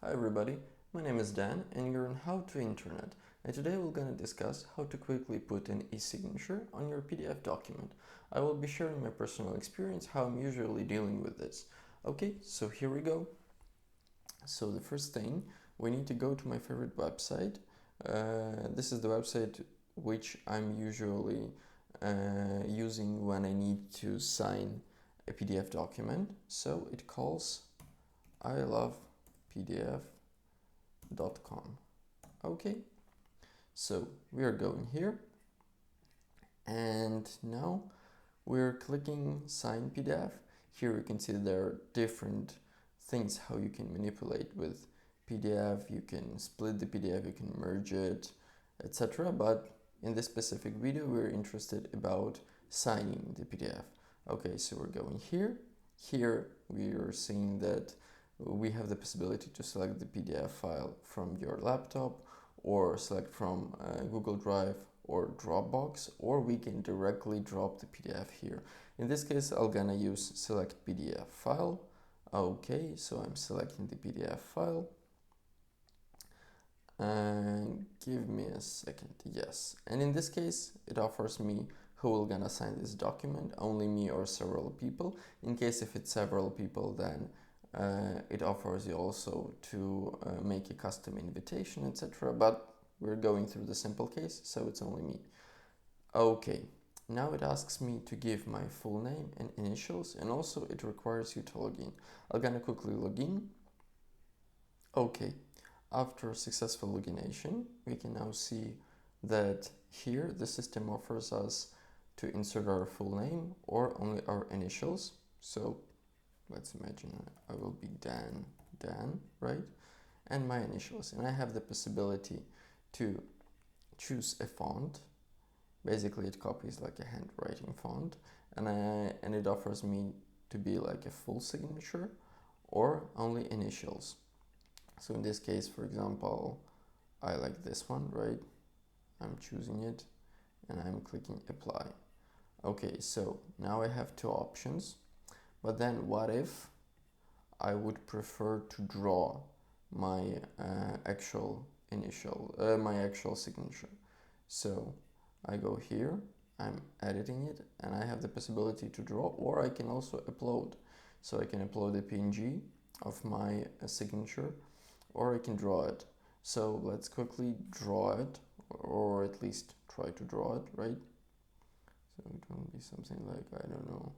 Hi everybody, my name is Dan and you're on How to Internet, and today we're going to discuss how to quickly put an e-signature on your PDF document. I will be sharing my personal experience, how I'm usually dealing with this. Okay, so here we go. So the first thing, we need to go to my favorite website. This is the website which I'm usually using when I need to sign a PDF document. So it calls ilovepdf.com. Okay, so we are going here and now we're clicking sign PDF. Here you can see there are different things how you can manipulate with PDF. You can split the PDF, you can merge it, etc. But in this specific video we're interested about signing the PDF. Okay, so we're going here. Here we are seeing that we have the possibility to select the PDF file from your laptop or select from Google Drive or Dropbox, or we can directly drop the PDF here. In this case, I'm gonna use select PDF file. Okay, so I'm selecting the PDF file. And give me a second, yes. And in this case, it offers me who will gonna sign this document, only me or several people. In case if it's several people, then it offers you also to make a custom invitation, etc. But we're going through the simple case, so it's only me. Okay, now it asks me to give my full name and initials, and also it requires you to log in. I'm gonna quickly log in. Okay, after successful logination, we can now see that here the system offers us to insert our full name or only our initials. So let's imagine I will be Dan, right? And my initials. And I have the possibility to choose a font. Basically, it copies like a handwriting font, and it offers me to be like a full signature or only initials. So in this case, for example, I like this one, right? I'm choosing it and I'm clicking apply. Okay, so now I have two options, but then what if I would prefer to draw my actual signature? So I go here, I'm editing it, and I have the possibility to draw, or I can also upload. So I can upload a PNG of my signature, or I can draw it. So let's quickly draw it, or at least try to draw it, right? So it will be something like, I don't know.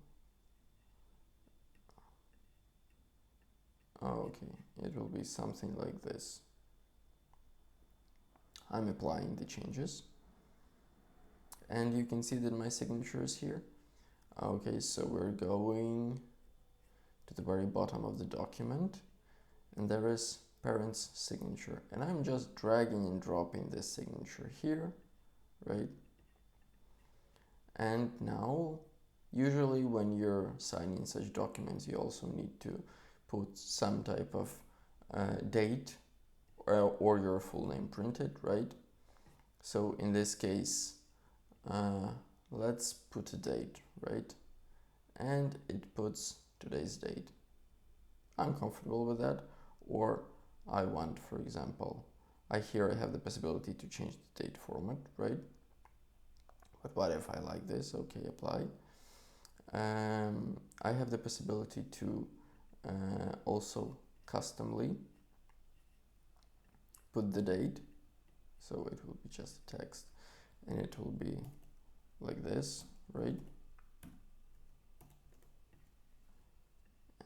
Okay, it will be something like this. I'm applying the changes. And you can see that my signature is here. Okay, so we're going to the very bottom of the document, and there is parent's signature, and I'm just dragging and dropping this signature here, right? And now usually when you're signing such documents, you also need to put some type of date or your full name printed, right? So in this case, let's put a date, right? And it puts today's date. I'm comfortable with that. Or I want, for example, I have the possibility to change the date format, right? But what if I like this? Okay, apply. I have the possibility to also customly put the date. So it will be just a text and it will be like this, right?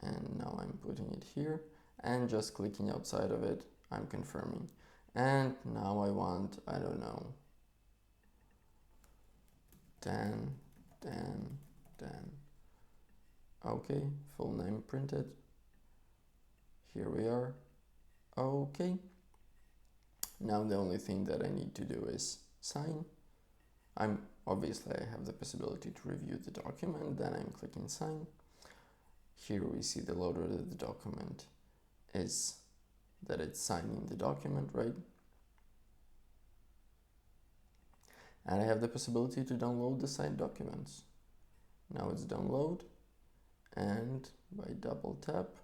And now I'm putting it here and just clicking outside of it, I'm confirming. And now I want, I don't know, Dan. Okay, full name printed. Here we are. Okay. Now the only thing that I need to do is sign. Obviously I have the possibility to review the document, then I'm clicking sign. Here we see the loader that the document is, that it's signing the document, right? And I have the possibility to download the signed documents. Now it's download, and by double tap,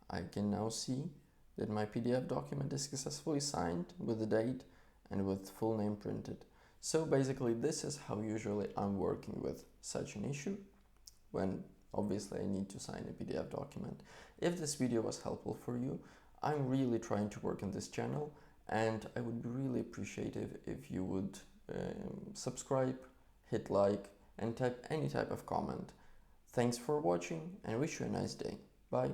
I can now see that my PDF document is successfully signed with the date and with full name printed. So basically this is how usually I'm working with such an issue when obviously I need to sign a PDF document. If this video was helpful for you, I'm really trying to work on this channel, and I would be really appreciative if you would subscribe, hit like, and type any type of comment. Thanks for watching and wish you a nice day. Bye.